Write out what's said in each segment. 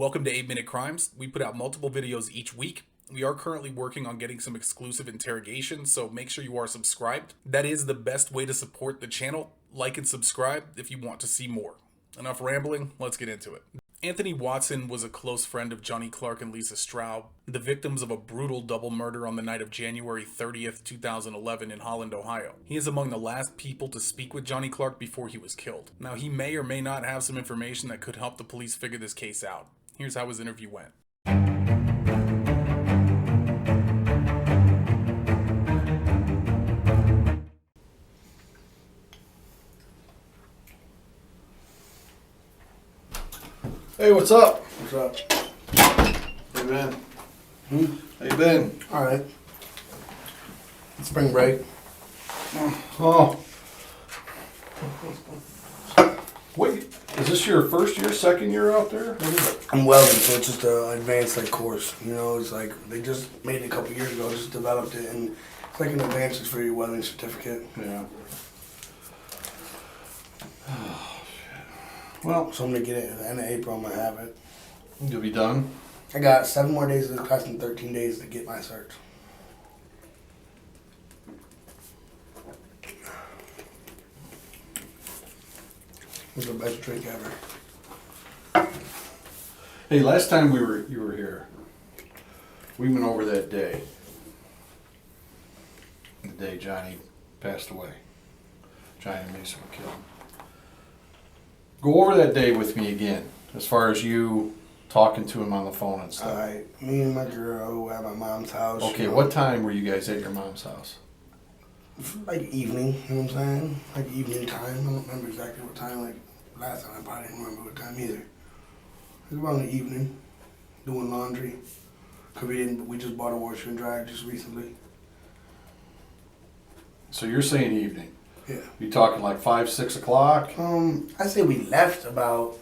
Welcome to 8 Minute Crimes. We put out multiple videos each week. We are currently working on getting some exclusive interrogation, so make sure you are subscribed. That is the best way to support the channel. Like and subscribe if you want to see more. Enough rambling, let's get into it. Anthony Watson was a close friend of Johnny Clarke and Lisa Straub, the victims of a brutal double murder on the night of January 30th, 2011 in Holland, Ohio. He is among the last people to speak with Johnny Clarke before he was killed. Now, he may or may not have some information that could help the police figure this case out. Here's how his interview went. Hey, what's up? What's up? How you been? How you been? All right. Spring break. Oh. Wait, is this your first year, second year out there? What is it? I'm welding, so it's just an advanced course. You know, it's like they just made it a couple years ago, just developed it, and it's like an advanced for your welding certificate. Yeah. Oh, shit. Well, So I'm gonna get it at the end of April. I'm gonna have it. you'll be done. I got 7 more days of the class and 13 days to get my cert. It's the best drink ever. Hey, last time you were here, we went over that day. The day Johnny passed away. Johnny and Mason were killed. Go over that day with me again, as far as you talking to him on the phone and stuff. Alright, me and my girl were at my mom's house. Okay, you know. what time were you guys at your mom's house? Like evening, you know what I'm saying? Like evening time. I don't remember exactly what time. Like last time I probably didn't remember what time either. It was around the evening, doing laundry. Cause we just bought a washer and dryer just recently. So you're saying evening. Yeah. You talking like 5, 6 o'clock? I say we left about,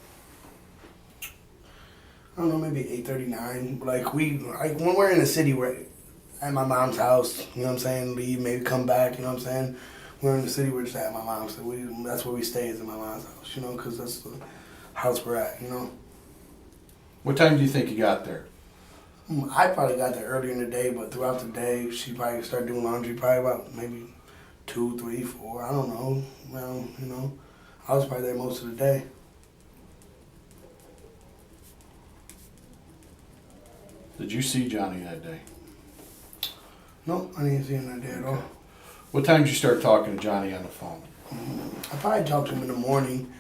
I don't know, maybe 8:39. Like when we're in the city, we're at my mom's house. You know what I'm saying? Leave, maybe come back. You know what I'm saying? We're in the city. We're just at my mom's. So that's where we stay, is in my mom's house. You know, because that's the house we're at. You know. What time do you think you got there? I probably got there earlier in the day, but throughout the day, she probably started doing laundry probably about maybe 2, 3, 4. I don't know. Well, you know, I was probably there most of the day. Did you see Johnny that day? No, I didn't see him that day at all. What time did you start talking to Johnny on the phone? I probably talked to him in the morning,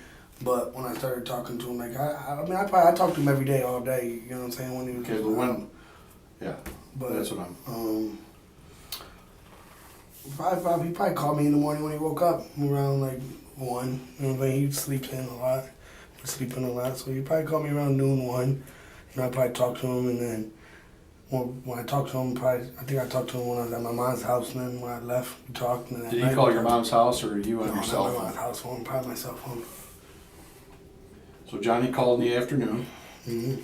but when I started talking to him, like I talked to him every day, all day. You know what I'm saying? When he was Okay, but when? Yeah, but that's what I'm. He probably called me in the morning when he woke up around like 1. You know what I'm saying? He sleeps in a lot. Sleeping a lot, so he probably called me around noon, 1. You know, I probably talked to him, and then when I talked to him, I think I talked to him when I was at my mom's house, and then when I left, we talked. And Did he call your mom's house or you on No, your cell not my phone? mom's house phone, probably my cell phone. So Johnny called in the afternoon. Mm-hmm.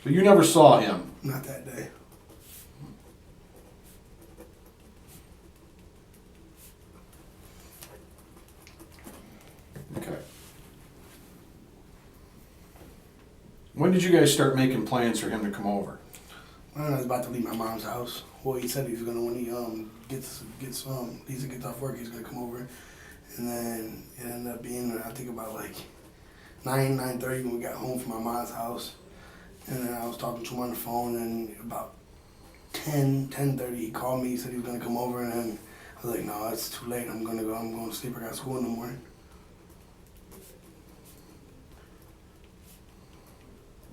But you never saw him. Not that day. Okay. When did you guys start making plans for him to come over? When I was about to leave my mom's house. Well, he said he was gonna, when he gets Lisa gets off work, he's gonna come over, and then it ended up being, I think, about like 9:30 when we got home from my mom's house, and then I was talking to him on the phone, and about 10:30 he called me. He said he was gonna come over, and then I was like, no, it's too late. I'm going to sleep. I got school in the morning.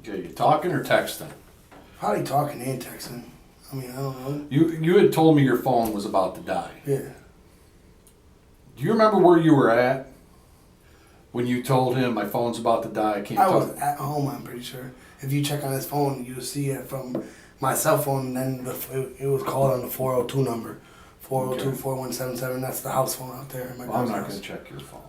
Okay, you talking or texting? Probably talking and texting. I mean, I don't know. You had told me your phone was about to die. Yeah. Do you remember where you were at when you told him my phone's about to die? I can't I talk. was at home, I'm pretty sure. If you check on his phone, you'll see it from my cell phone, and then it was called on the 402 number. 402-4177, that's the house phone out there in my Well, I'm not house. going to check your phone.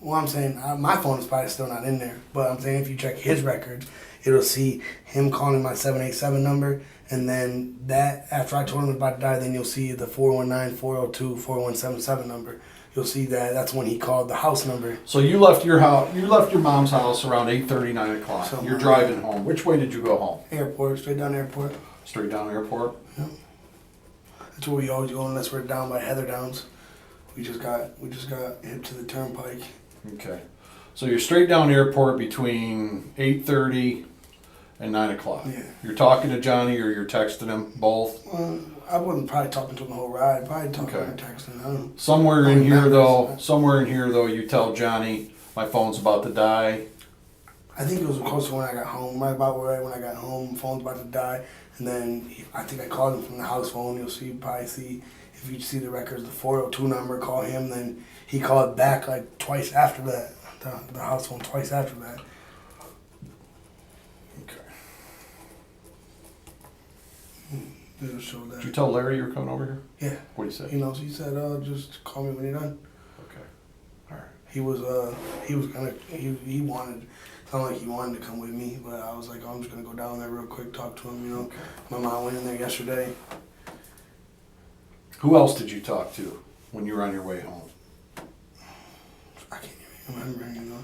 Well, I'm saying, my phone is probably still not in there, but I'm saying if you check his records, it'll see him calling my 787 number, and then that, after I told him about to die, then you'll see the 419-402-4177 number. you'll see that that's when he called the house number. So you left your house. You left your mom's house around 8:30, 9 o'clock. Something You're like driving home. Which way did you go home? Airport, straight down the airport. Straight down airport. That's where we always go unless we're down by Heather Downs. We just got hit to the turnpike. Okay. So you're straight down airport between 8:30 and 9 o'clock. Yeah. You're talking to Johnny or you're texting him, both? I wasn't probably talking to him the whole ride. Probably talking Okay. or texting. I don't know. Somewhere in here though, you tell Johnny, my phone's about to die. I think it was close to when I got home. Right about right when I got home, phone's about to die. And then I think I called him from the house phone. You'll probably see, if you see the records, the 402 number, call him. Then he called back like twice after that. The house phone twice after that. Okay. It'll show that. Did you tell Larry you were coming over here? Yeah. What did he say? You know, so he said, just call me when you're done. Okay. All right. He was gonna, he wanted, sounded like he wanted to come with me, but I was like, I'm just gonna go down there real quick, talk to him, you know. Okay. My mom went in there yesterday. Who else did you talk to when you were on your way home? I can't even remember, you know.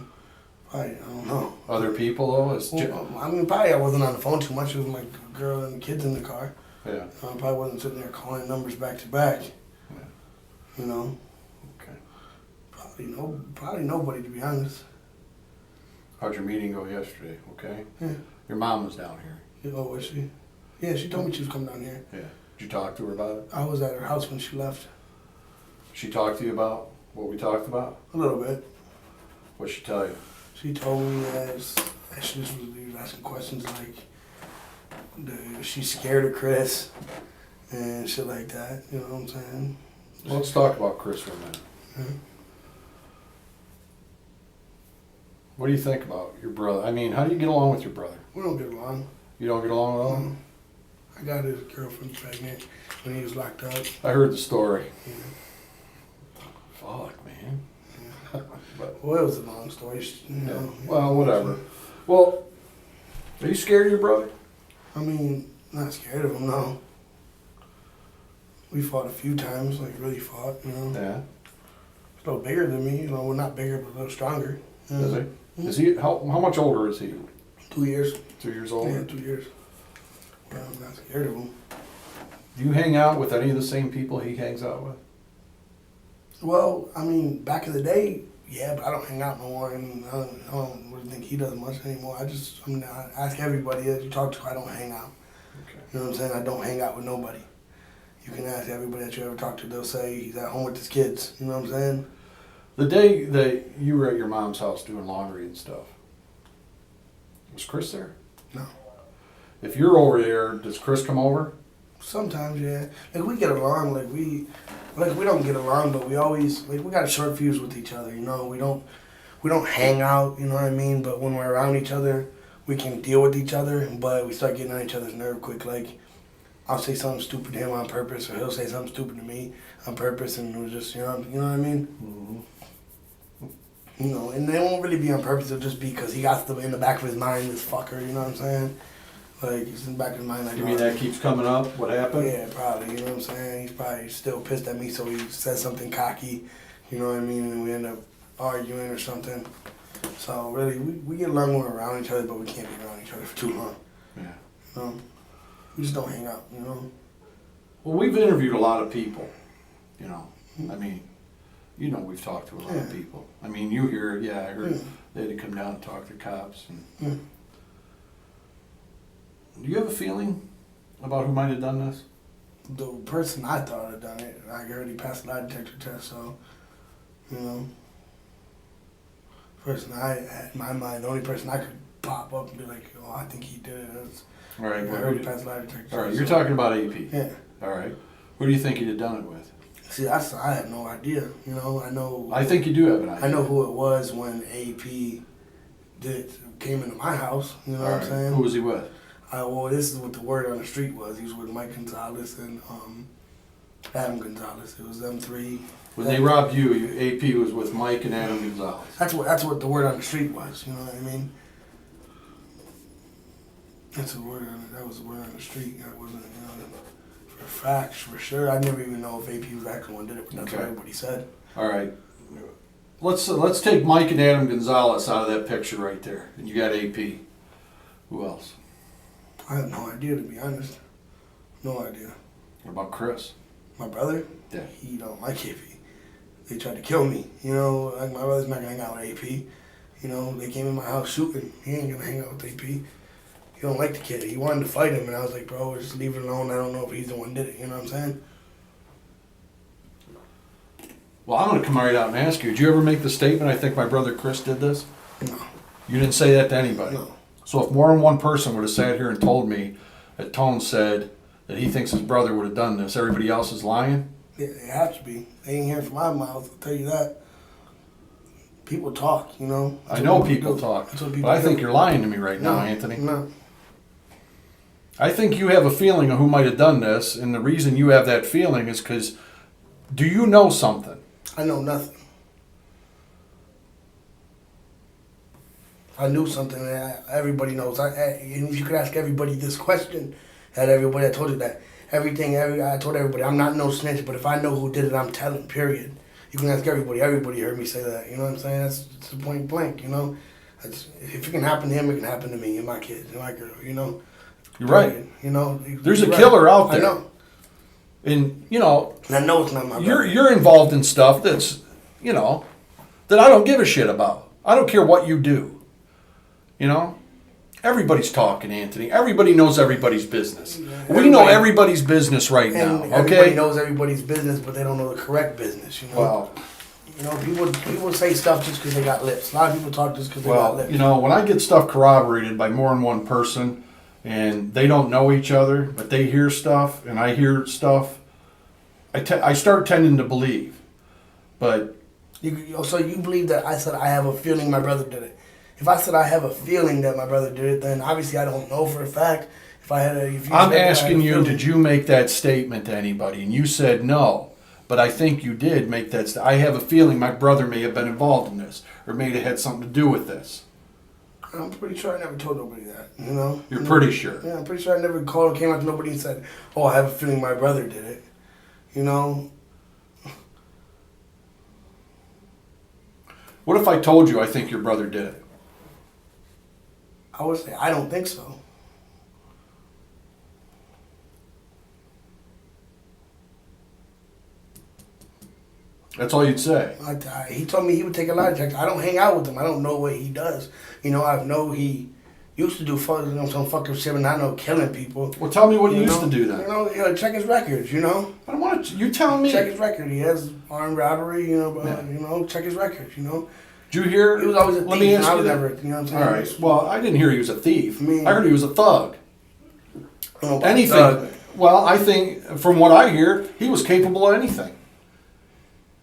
I don't know. Other people though? I mean, probably I wasn't on the phone too much. It was my girl and the kids in the car. Yeah. I probably wasn't sitting there calling numbers back to back. Yeah. You know. Okay. Probably nobody, to be honest. How'd your meeting go yesterday? Okay. Yeah. Your mom was down here. Oh, was she? Yeah, she told me she was coming down here. Yeah. Did you talk to her about it? I was at her house when she left. She talked to you about what we talked about? A little bit. What'd she tell you? She told me that she just was asking questions like, she's scared of Chris and shit like that. You know what I'm saying? Well, let's talk about Chris for a minute. Mhm. What do you think about your brother? I mean, how do you get along with your brother? We don't get along. You don't get along at all? I got his girlfriend pregnant when he was locked up. I heard the story. Yeah. Fuck, man. But, Well, it was a long story. You know. yeah. Well, whatever. Well, are you scared of your brother? I mean, not scared of him, no. We fought a few times, like really fought, you know. Yeah. He's a little bigger than me, you know. Well, not bigger, but a little stronger. You know? Is he? Is he? How much older is he? 2 years. 2 years older? Yeah, 2 years. Well, I'm not scared of him. Do you hang out with any of the same people he hangs out with? Well, I mean, back in the day, yeah, but I don't hang out no more, and I don't really think he does much anymore. I ask everybody that you talk to, I don't hang out. Okay. You know what I'm saying? I don't hang out with nobody. You can ask everybody that you ever talk to, they'll say he's at home with his kids. You know what I'm saying? The day that you were at your mom's house doing laundry and stuff, was Chris there? No. If you're over there, does Chris come over? Sometimes, yeah. Like, we get along, we don't get along, but we always, we got a short fuse with each other, you know? We don't hang out, you know what I mean? But when we're around each other, we can deal with each other, but we start getting on each other's nerve quick. Like, I'll say something stupid to him on purpose, or he'll say something stupid to me on purpose, and we'll just, you know what I mean? Mm-hmm. You know, and they won't really be on purpose, it'll just be because he got in the back of his mind, this fucker, you know what I'm saying? Like, it's in the back of his mind. Like, You mean that keeps coming up? What happened? Yeah, probably, you know what I'm saying? He's probably still pissed at me, so he says something cocky, you know what I mean? And we end up arguing or something. So, really, we get along when we're around each other, but we can't be around each other for too long. Yeah. You know? We just don't hang out, you know? Well, we've interviewed a lot of people, you know. I mean, you know, we've talked to a lot of Yeah. people. I mean, you hear it, yeah, I heard Yeah. they had to come down and talk to cops. And Yeah. do you have a feeling about who might have done this? The person I thought had done it, I already passed the lie detector test, so, you know. Person in my mind, the only person I could pop up and be like, oh, I think he did it. All right, I already passed the lie detector test. all right, you're talking about AP. Yeah. All right. Who do you think he'd have done it with? See, I had no idea. You know, I think you do have an idea. I know who it was when AP came into my house. You know what I'm saying? Who was he with? Well, this is what the word on the street was. He was with Mike Gonzalez and Adam Gonzalez. It was them three. When they robbed you, AP was with Mike and Adam Gonzalez. That's what the word on the street was. You know what I mean? That's the word. That was the word on the street. That wasn't, you know, for facts, for sure. I never even know if AP was actually one did it, but that's what everybody said. All right. let's take Mike and Adam Gonzalez out of that picture right there, and you got AP. Who else? I have no idea, to be honest. No idea. What about Chris? My brother? Yeah. He don't like AP. They tried to kill me. You know, like my brother's not gonna hang out with AP. You know, they came in my house shooting. He ain't gonna hang out with AP. He don't like the kid. He wanted to fight him, and I was like, bro, just leave it alone. I don't know if he's the one that did it. You know what I'm saying? Well, I'm going to come right out and ask you, did you ever make the statement, I think my brother Chris did this? No. You didn't say that to anybody? No. So if more than one person would have sat here and told me that Tone said that he thinks his brother would have done this, everybody else is lying? Yeah, they have to be. They ain't hearing from my mouth, I'll tell you that. People talk, you know. I know people talk, but I think you're lying to me right now, Anthony. No. I think you have a feeling of who might have done this, and the reason you have that feeling is because, do you know something? I know nothing. I knew something that everybody knows. And if you could ask everybody this question, I told you that. I told everybody, I'm not no snitch, but if I know who did it, I'm telling, period. You can ask everybody. Everybody heard me say that. You know what I'm saying? That's the point blank, you know? If it can happen to him, it can happen to me and my kids and my girl, you know? You're right. You know? There's a killer out there. I know. And, you know, And I know it's not my brother. you're involved in stuff that's, you know, that I don't give a shit about. I don't care what you do. You know? Everybody's talking, Anthony. Everybody knows everybody's business. We know everybody's business right now, And okay? everybody knows everybody's business, but they don't know the correct business, you know? Well, You know, people say stuff just because they got lips. A lot of people talk just because they got lips. you know, when I get stuff corroborated by more than one person and they don't know each other, but they hear stuff and I hear stuff, I start tending to believe. But So you believe that I said I have a feeling my brother did it. If I said I have a feeling that my brother did it, then obviously I don't know for a fact. I'm asking you, did you make that statement to anybody? And you said no. But I think you did make that I have a feeling my brother may have been involved in this or may have had something to do with this. I'm pretty sure I never told nobody that, you know? You're pretty sure? Yeah, I'm pretty sure I never called or came out to nobody and said, oh, I have a feeling my brother did it. You know? What if I told you I think your brother did it? I would say, I don't think so. That's all you'd say? He told me he would take a lie detector. I don't hang out with him. I don't know what he does. You know, I know he used to do some fucking shit, and I know killing people. Well, tell me what he used to do then. You know, check his records, you know? I don't want to. You telling me? Check his record. He has armed robbery, you know, Yeah. you know, check his records, you know? Did you hear? He was always a thief. Let me ask I you was that. never, you know what I'm saying? All right. Well, I didn't hear he was a thief. I mean- I heard he was a thug. I don't know about Anything. thug. Well, I think from what I hear, he was capable of anything.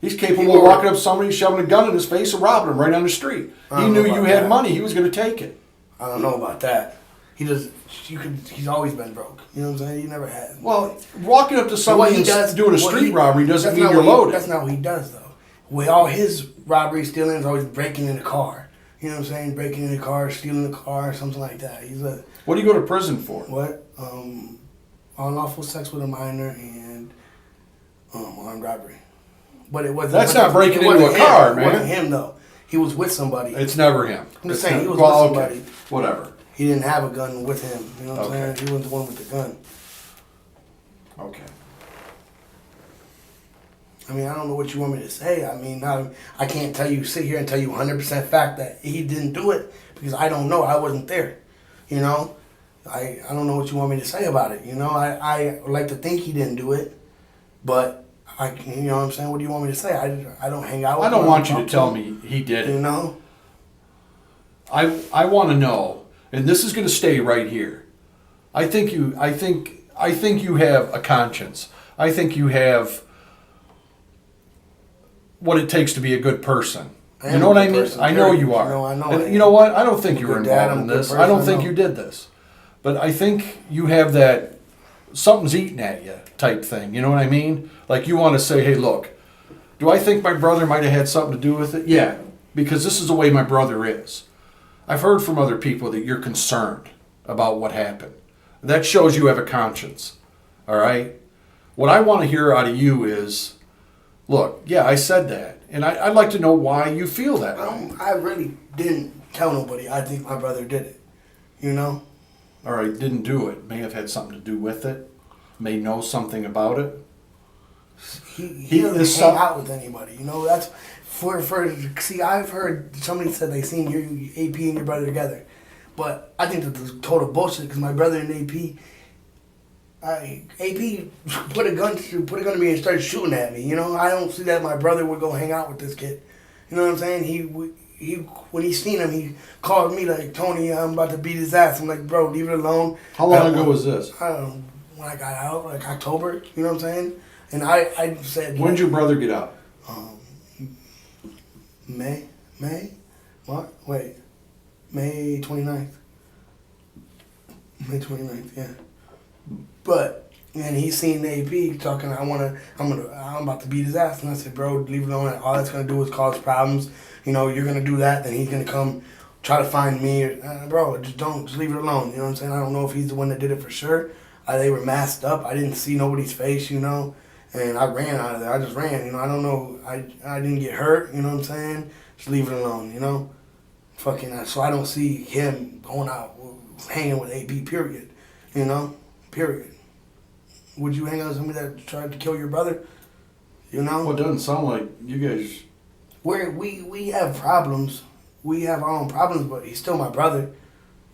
He's capable of walking up to somebody, shoving a gun in his face, and robbing him right on the street. I He don't knew know you about had that. money. He was going to take it. I don't know about that. He's always been broke. You know what I'm saying? He never had. Well, walking up to So what somebody he does, and doing a what street he- robbery doesn't that's mean not you're what he- loaded. That's not what he does, though. With all his robbery stealing is always breaking in the car. You know what I'm saying? Breaking in the car, stealing the car, something like that. He's a What do you go to prison for? what? Unlawful sex with a minor and armed robbery. But it wasn't. That's but not breaking it wasn't into a him. car, It man. wasn't him though. He was with somebody. It's never him. I'm just It's saying, not- he was well, with okay. somebody. Whatever. He didn't have a gun with him. You know what I'm Okay. saying? He wasn't the one with the gun. Okay. I mean, I don't know what you want me to say. I mean, I can't sit here and tell you 100% fact that he didn't do it because I don't know. I wasn't there. You know? I don't know what you want me to say about it. You know? I like to think he didn't do it, but you know what I'm saying? What do you want me to say? I don't hang out with I him. don't want you talk to tell him, me he did You it. know? I want to know, and this is going to stay right here. I think you have a conscience. I think you have what it takes to be a good person. I You am know a what I good mean? person, I know period. you are. No, I know And I am. you know what? I don't think you were Good dad, involved I'm in a good this. I person, don't I think know. you did this. But I think you have that something's eating at you type thing. You know what I mean? Like you want to say, hey, look, do I think my brother might have had something to do with it? Yeah, because this is the way my brother is. I've heard from other people that you're concerned about what happened. That shows you have a conscience. All right? What I want to hear out of you is, Look, yeah, I said that. And I'd like to know why you feel that way. I really didn't tell nobody. I think my brother did it. You know? All right, didn't do it. May have had something to do with it. May know something about it. He doesn't hang out with anybody. You know, that's see, I've heard somebody said they seen your AP and your brother together. But I think that's total bullshit because my brother and AP put a gun to me and started shooting at me. You know, I don't see that my brother would go hang out with this kid. You know what I'm saying? He when he seen him, he called me like, Tony, I'm about to beat his ass. I'm like, bro, leave it alone. How long ago was this? I don't know, when I got out, like October. You know what I'm saying? And I said, when did your brother get out? May? What? Wait. May 29th. May 29th, yeah. But, and he seen the AP talking, I'm about to beat his ass. And I said, bro, leave it alone. All that's going to do is cause problems. You know, you're going to do that, then he's going to come try to find me. Bro, just leave it alone. You know what I'm saying? I don't know if he's the one that did it for sure. They were masked up. I didn't see nobody's face, you know. And I ran out of there. I just ran, you know. I don't know. I didn't get hurt, you know what I'm saying? Just leave it alone, you know. So I don't see him going out hanging with AP, period. You know? Period. Would you hang out with somebody that tried to kill your brother? You know? Well, it doesn't sound like you guys... We have problems. We have our own problems, but he's still my brother.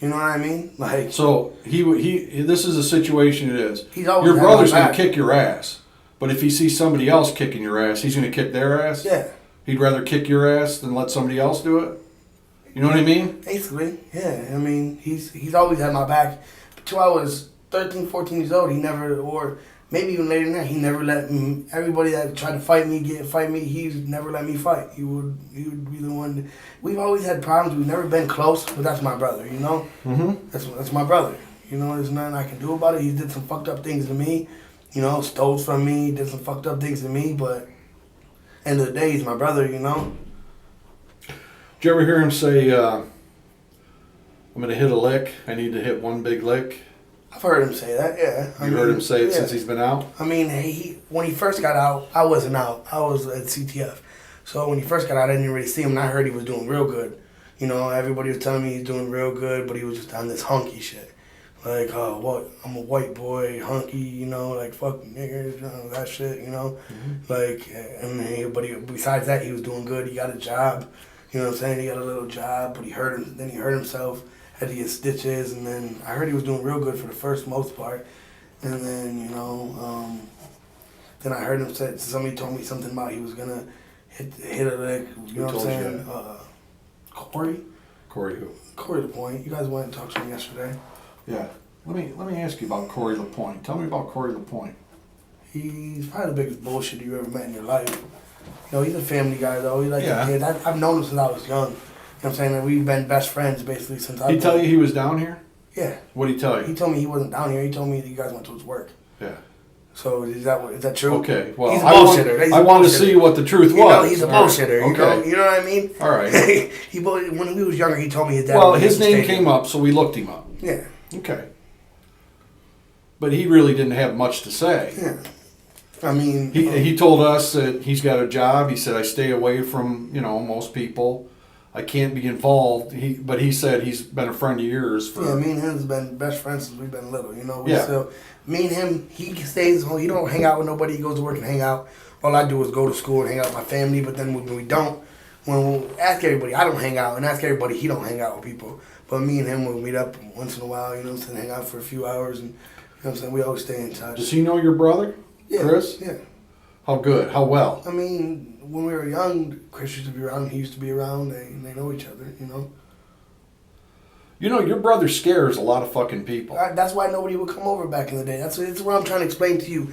You know what I mean? Like... So, this is a situation it is. He's always your brother's going to kick your ass. But if he sees somebody else kicking your ass, he's going to kick their ass? Yeah. He'd rather kick your ass than let somebody else do it? You know what I mean? Basically, yeah. I mean, he's always had my back. Until I was 13, 14 years old, he never, or maybe even later than that, he never let me, everybody that tried to fight me, he's never let me fight. He would be the one. We've always had problems. We've never been close, but that's my brother, you know? Mm-hmm. That's my brother. You know, there's nothing I can do about it. He did some fucked up things to me. You know, stole from me, did some fucked up things to me, but end of the day, he's my brother, you know? Did you ever hear him say, I'm going to hit a lick, I need to hit one big lick? I've heard him say that, yeah. You heard him say it since he's been out? I mean, when he first got out, I wasn't out. I was at CTF. So when he first got out, I didn't really see him, and I heard he was doing real good. You know, everybody was telling me he's doing real good, but he was just on this hunky shit. Like, what? I'm a white boy, hunky, you know, like, fuck niggers, you know, that shit, you know? Mm-hmm. Like, I mean, besides that, he was doing good. He got a job, you know what I'm saying? He got a little job, but he hurt himself, had to get stitches, and then I heard he was doing real good for the most part. And then, you know, then I heard him say, somebody told me something about he was going to hit a lick, you know what I'm saying? Corey? Corey who? Corey LaPointe. You guys went to talk to him yesterday. Yeah. Let me ask you about Corey LaPointe. Tell me about Corey LaPointe. He's probably the biggest bullshit you ever met in your life. You know, he's a family guy though. He likes yeah. kids. I've known him since I was young. You know what I'm saying? Like, we've been best friends basically since I. He tell you he was down here? Yeah. What did he tell you? He told me he wasn't down here. He told me that you guys went to his work. Yeah. So is that true? Okay. Well, he's a bullshitter. I want to see what the truth was. You know, he's a bullshitter. Right. Okay. You know what I mean? All right. When he was younger, he told me his dad. Well, his name came up, so we looked him up. Yeah. Okay. But he really didn't have much to say. Yeah. I mean, he told us that he's got a job. He said, I stay away from, you know, most people. I can't be involved. But he said he's been a friend of yours. Yeah, me and him has been best friends since we've been little. You know, yeah. Still, me and him, he stays home. He don't hang out with nobody. He goes to work and hang out. All I do is go to school and hang out with my family. But then when we don't, when we ask everybody, I don't hang out. And ask everybody, he don't hang out with people. But me and him will meet up once in a while, you know, and hang out for a few hours. And, you know what I'm saying? We always stay in touch. Does he know your brother, yeah, Chris? Yeah. How good? How well? I mean, when we were young, Chris used to be around. He used to be around. They know each other, you know. You know, your brother scares a lot of fucking people. That's why nobody would come over back in the day. That's what I'm trying to explain to you.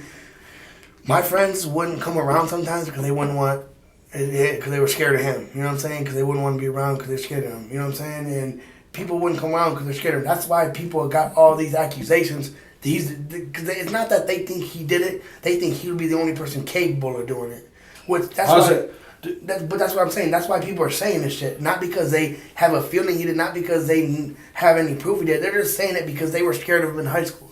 My friends wouldn't come around sometimes because they wouldn't want, because they were scared of him. You know what I'm saying? Because they wouldn't want to be around because they're scared of him. You know what I'm saying? And people wouldn't come around because they're scared of him. That's why people got all these accusations. Because it's not that they think he did it. They think he would be the only person capable of doing it. But that's what I'm saying. That's why people are saying this shit. Not because they have a feeling he did. Not because they have any proof he did. They're just saying it because they were scared of him in high school.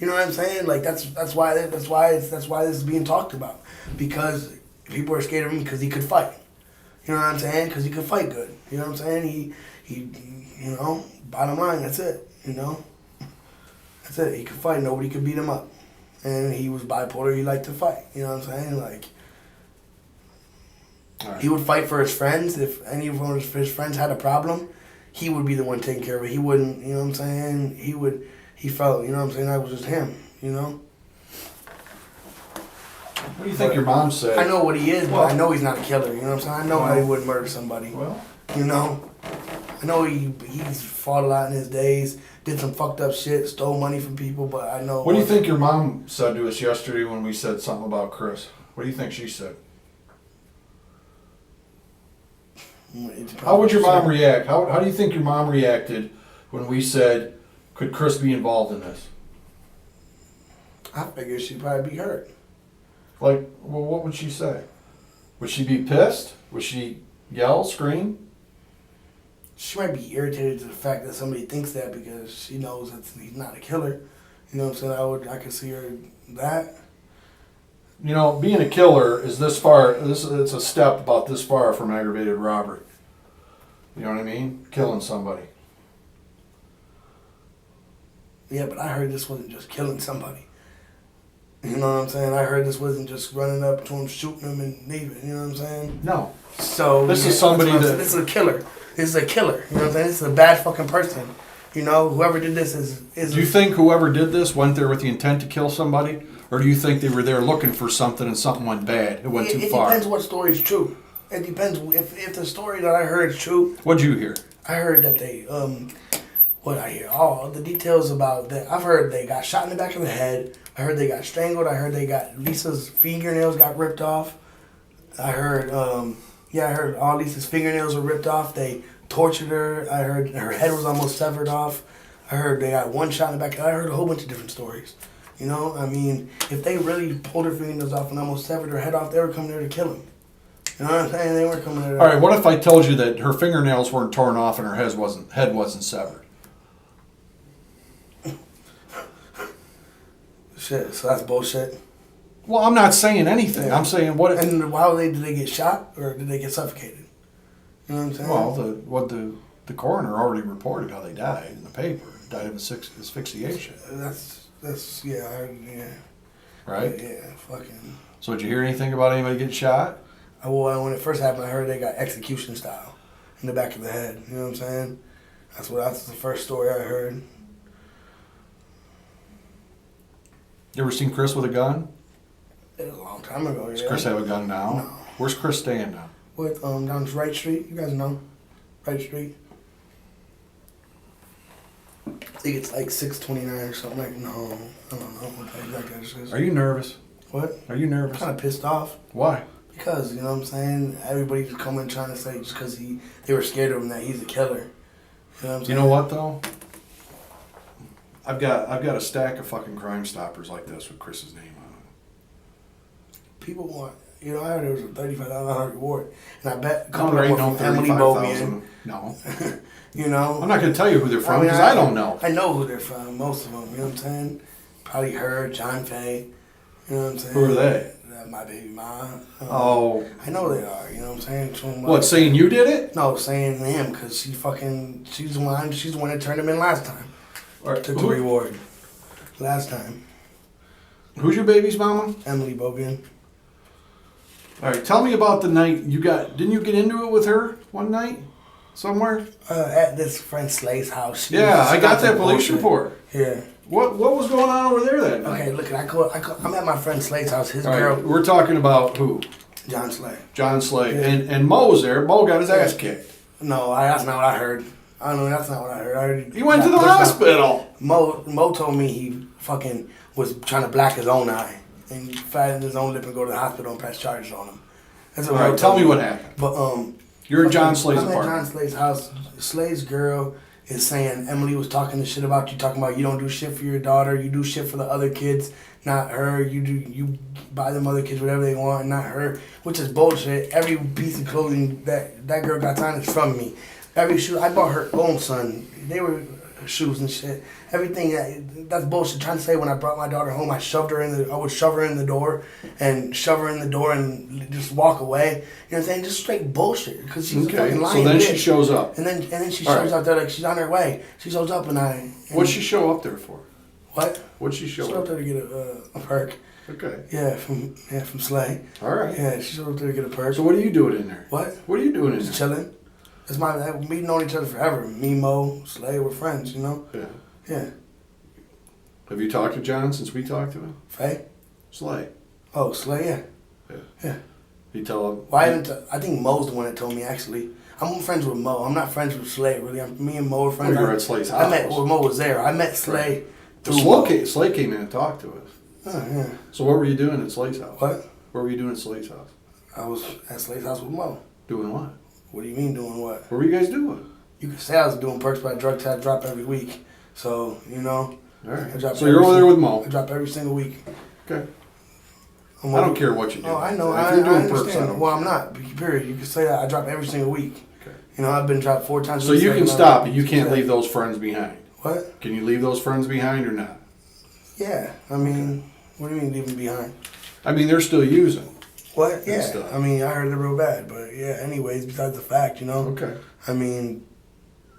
You know what I'm saying? Like that's why this is being talked about. Because people were scared of him because he could fight. You know what I'm saying? Because he could fight good. You know what I'm saying? He, you know, bottom line, that's it. You know, that's it. He could fight. Nobody could beat him up. And he was bipolar. He liked to fight. You know what I'm saying? Like, he would fight for his friends. If any of his friends had a problem, he would be the one taking care of it. He wouldn't, you know what I'm saying? He felt, you know what I'm saying? That was just him, you know? What do you think your mom said? I know what he is, but I know he's not a killer, you know what I'm saying? I know how he wouldn't murder somebody. Well, you know? I know he's fought a lot in his days, did some fucked up shit, stole money from people, but I know... What do you think your mom said to us yesterday when we said something about Chris? What do you think she said? How would your mom react? How do you think your mom reacted when we said, could Chris be involved in this? I figured she'd probably be hurt. Like, well, what would she say? Would she be pissed? Would she yell, scream? She might be irritated to the fact that somebody thinks that because she knows that he's not a killer. You know what I'm saying? I could see her that. You know, being a killer is this far. It's a step about this far from aggravated robbery. You know what I mean? Killing somebody. Yeah, but I heard this wasn't just killing somebody. You know what I'm saying? I heard this wasn't just running up to him, shooting him, and leaving. You know what I'm saying? No. So this is somebody that this is a killer. This is a killer. You know what I'm saying? This is a bad fucking person. You know, whoever did this is. Do you think whoever did this went there with the intent to kill somebody? Or do you think they were there looking for something and something went bad? It went too far. It depends what story is true. It depends if the story that I heard is true. What'd you hear? I heard that they what I hear all the details about that. I've heard they got shot in the back of the head. I heard they got strangled. I heard they got Lisa's fingernails got ripped off. I heard I heard all Lisa's fingernails were ripped off. They tortured her. I heard her head was almost severed off. I heard they got one shot in the back. I heard a whole bunch of different stories. You know, I mean, if they really pulled her fingernails off and almost severed her head off, they were coming there to kill him. You know what I'm saying? They weren't coming there. All right, what if I told you that her fingernails weren't torn off and her head wasn't severed? Shit, so that's bullshit. Well, I'm not saying anything. Yeah. I'm saying what. And how did they get shot or did they get suffocated? You know what I'm saying? Well, the coroner already reported how they died in the paper. Died of asphyxiation. That's yeah, I heard, yeah. Right? Yeah, fucking. So did you hear anything about anybody getting shot? Well, when it first happened, I heard they got execution style in the back of the head. You know what I'm saying? That's the first story I heard. You ever seen Chris with a gun? It was a long time ago. Does Yeah. Chris have a gun now? No. Where's Chris staying now? With down Wright Street. You guys know Wright Street. I think it's like 629 or something. Like no, I don't know what the exact address is. Are you nervous? What? Are you nervous? I'm kind of pissed off. Why? Because, you know what I'm saying? Everybody just coming trying to say just because they were scared of him that he's a killer. You know what I'm saying? You know what though? I've got a stack of fucking Crime Stoppers like this with Chris's name on it. People want, you know, I heard there was a $35,000 reward, and I bet a No, couple there of ain't them no from Emily Bobian. 35,000. No. You know? I'm not going to tell you who they're from because I don't know. I know who they're from, most of them, you know what I'm saying? Probably her, John Fay, you know what I'm saying? Who are they? My baby mom. Oh. I know they are, you know what I'm saying? What, saying you did it? No, saying him, because she's the one that turned him in last time. Or, Took the reward. Last time. Who's your baby's mama? Emily Bobian. All right, tell me about the night didn't you get into it with her one night? Somewhere? At this friend Slay's house. She I got that police report. Yeah. What was going on over there then? Okay, look, I'm at my friend Slay's house. His All girl. Right, we're talking about who? John Slay. John Slay. Yeah. And Mo was there. Mo got his ass kicked. No, that's not what I heard. I don't know, that's not what I heard. I heard he went to the hospital. Mo told me he fucking was trying to black his own eye and fatten his own lip and go to the hospital and press charges on him. That's what All right, tell me what happened. But you're at John Slay's I'm apartment. at John Slay's house. Slay's girl is saying Emily was talking the shit about you, talking about you don't do shit for your daughter, you do shit for the other kids, not her. You buy them other kids whatever they want, not her, which is bullshit. Every piece of clothing that girl got on is from me. Every shoe I bought her own son. her shoes and shit. Everything that's bullshit. Trying to say when I brought my daughter home, I would shove her in the door and just walk away. You know what I'm saying? Just straight bullshit because she's a fucking lying So then bitch. she shows up. And then she shows up there like she's on her way. She shows up What'd she show up there for? What? What'd she show She showed up there to get a perk. Okay. Yeah, from Slay. All right. Yeah, she showed up there to get a perk. So what are you doing in there? What? What are you doing in there? Just chilling. It's we known each other forever. Me, Mo, Slay, we're friends, you know? Yeah. Yeah. Have you talked to John since we talked to him? Faye? Slay. Oh, Slay, yeah. Yeah. Yeah. You tell him. Well, I think Mo's the one that told me, actually. I'm friends with Mo. I'm not friends with Slay, really. Me and Mo are friends. You were at Slay's house. I met, well, Mo was there. I met Slay through Slay came in and talked to us. Oh, yeah. So what were you doing at Slay's house? What? What were you doing at Slay's house? I was at Slay's house with Mo. Doing what? What do you mean doing what? What were you guys doing? You could say I was doing perks, but I drop every week. So, you know. All right. So you're over there with Mo. I drop every single week. Okay. I don't care what you do. Oh, I know. If you're doing I perks, understand. I don't Well, care. I'm not. Period. You can say that I drop every single week. Okay. You know, I've been dropped 4 times. So you can stop, but you can't leave those friends behind. What? Can you leave those friends behind or not? Yeah. I mean, what do you mean leaving behind? I mean, they're still using. What? Yeah. Stuff. I mean, I heard it real bad, but yeah. Anyways, besides the fact, you know. Okay. I mean,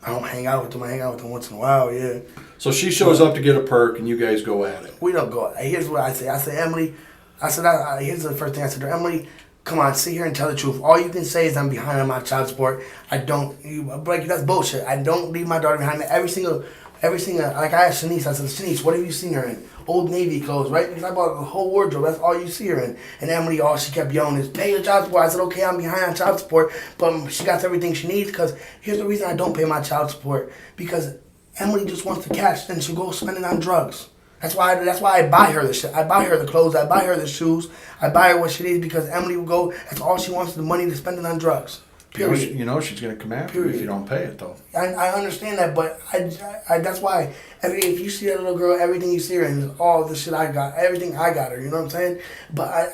I don't hang out with them. I hang out with them once in a while. Yeah. So she shows up to get a perk, and you guys go at it. We don't go. Here's what I say. I say, Emily. I said, here's the first thing I said to her. Emily, come on, sit here and tell the truth. All you can say is I'm behind on my child support. I don't. Like that's bullshit. I don't leave my daughter behind me. Every single. Like I asked Shanice. I said, Shanice, what have you seen her in? Old Navy clothes, right? Because I bought a whole wardrobe. That's all you see her in. And Emily, all she kept yelling is, pay your child support. I said, okay, I'm behind on child support, but she got everything she needs. Because here's the reason I don't pay my child support. Because Emily just wants to cash, and she'll go spend it on drugs. That's why I buy her the shit. I buy her the clothes. I buy her the shoes. I buy her what she needs because Emily will go. That's all she wants is the money to spend it on drugs. Period. You know she's going to come after you if you don't pay it, though. I understand that, but I that's why if you see that little girl, everything you see her in is all the shit I got, everything I got her. You know what I'm saying? But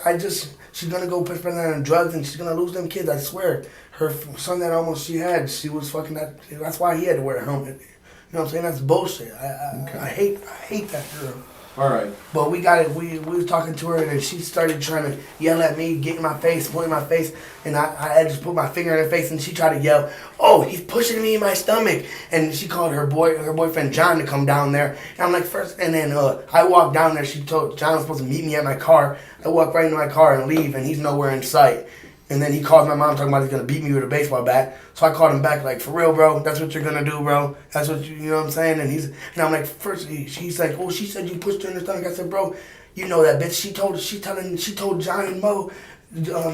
she's gonna go spend that on drugs and she's gonna lose them kids. I swear. Her son that she was fucking that. That's why he had to wear a helmet. You know what I'm saying? That's bullshit. I hate that girl. All right. But we got it. We was talking to her, and then she started trying to yell at me, get in my face, point in my face, and I just put my finger in her face, and she tried to yell, "Oh, he's pushing me in my stomach!" And she called her boyfriend John to come down there. And I'm like, and then I walked down there. She told John was supposed to meet me at my car. I walk right into my car and leave, and he's nowhere in sight. And then he calls my mom talking about he's going to beat me with a baseball bat. So I called him back like, for real, bro? That's what you're going to do, bro? That's what you know what I'm saying? And I'm like, first, she's like, oh, she said you pushed her in the stomach. I said, bro, you know that bitch. She told John and Mo,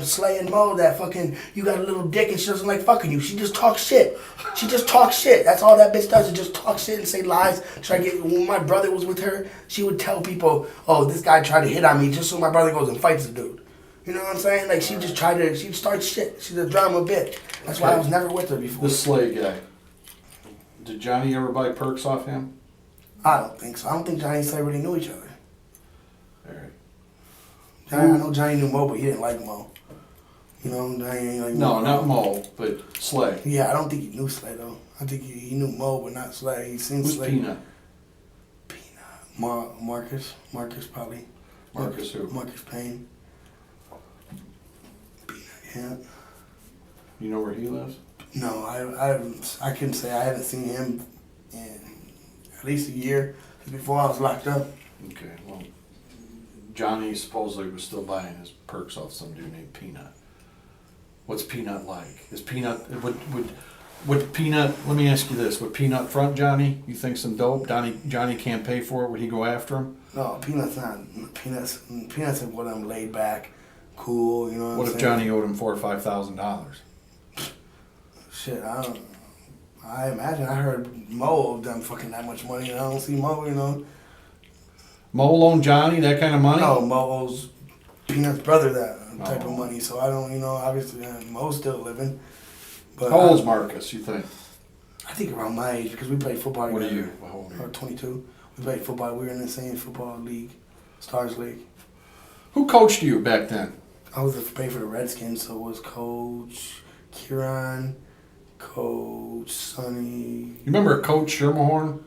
Slay and Mo that fucking, you got a little dick and she doesn't like fucking you. She just talks shit. She just talks shit. That's all that bitch does is just talk shit and say lies. When my brother was with her, she would tell people, oh, this guy tried to hit on me just so my brother goes and fights the dude. You know what I'm saying? Like, she starts shit. She's a drama bitch. That's why I was never with her before. This Slay guy. Did Johnny ever buy perks off him? I don't think so. I don't think Johnny and Slay really knew each other. All right. I know Johnny knew Mo, but he didn't like Mo. You know, Johnny ain't like No, Mo. not Mo, but Slay. Yeah, I don't think he knew Slay, though. I think he knew Mo, but not Slay. He seen Who's Slay. Peanut? Marcus probably. Marcus who? Marcus Payne. Yeah. You know where he lives? No, I couldn't say I haven't seen him in at least a year before I was locked up. Okay, well, Johnny supposedly was still buying his perks off some dude named Peanut. What's Peanut like? Is Peanut would Peanut? Let me ask you this: would Peanut front Johnny? You think some dope? Johnny can't pay for it. Would he go after him? No, Peanut's not. Peanut's what I'm laid back, cool. You know What if Johnny owed him $4,000 or $5,000? Shit, I imagine. I heard Mo of them fucking that much money, and I don't see Mo. You know. Mo loaned Johnny that kind of money? No, Mo owes Peanut's brother that type of money. So I don't. You know, obviously Mo's still living. But How old's Marcus? You think? I think around my age because we played football together. What are you? How old are you? 22. We played football. We were in the same football league, Stars League. Who coached you back then? I was playing for the Redskins, so it was Coach Kieran, Coach Sonny. You remember Coach Schermerhorn?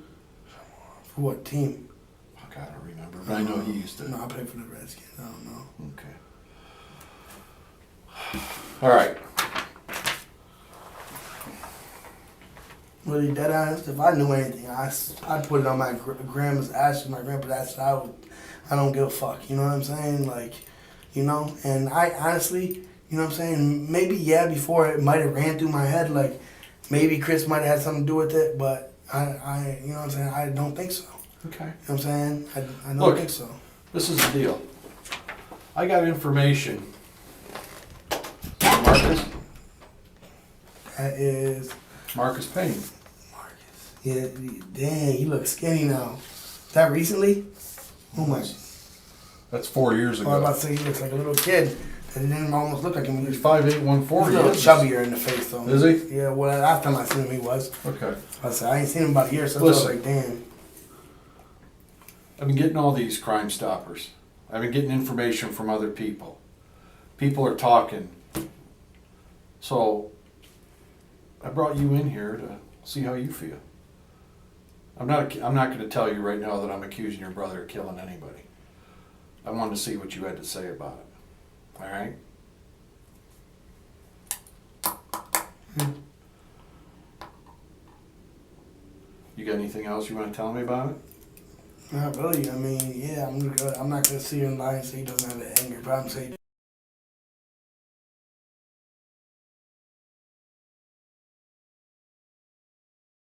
For what team? I gotta remember, but I know he used to. No, I played for the Redskins. I don't know. Okay. All right. Really dead honest, if I knew anything, I'd put it on my grandma's ashes, my grandpa's ashes. I don't give a fuck. You know what I'm saying? Like, you know. And I honestly, you know what I'm saying? Maybe before it might have ran through my head, like maybe Chris might have had something to do with it, but I you know what I'm saying? I don't think so. Okay. You know what I'm saying? I don't Look, think so. This is the deal. I got information. Marcus? That is Marcus Payne. Marcus. Yeah, dang, he looks skinny now. Is that recently? Oh my. That's 4 years I ago. was about to say he looks like a little kid. And it didn't almost look like him. He's 5'8", 140. He's a little chubbier in the face though. Is he? Yeah, well last time I seen him he was. Okay. I ain't seen him about a year, so I was like, damn. I've been getting all these Crime Stoppers. I've been getting information from other people. People are talking. So I brought you in here to see how you feel. I'm not going to tell you right now that I'm accusing your brother of killing anybody. I wanted to see what you had to say about it. All right? You got anything else you want to tell me about it? Not really. I mean, yeah, I'm not gonna sit here and lie and say he doesn't have an anger problem. Say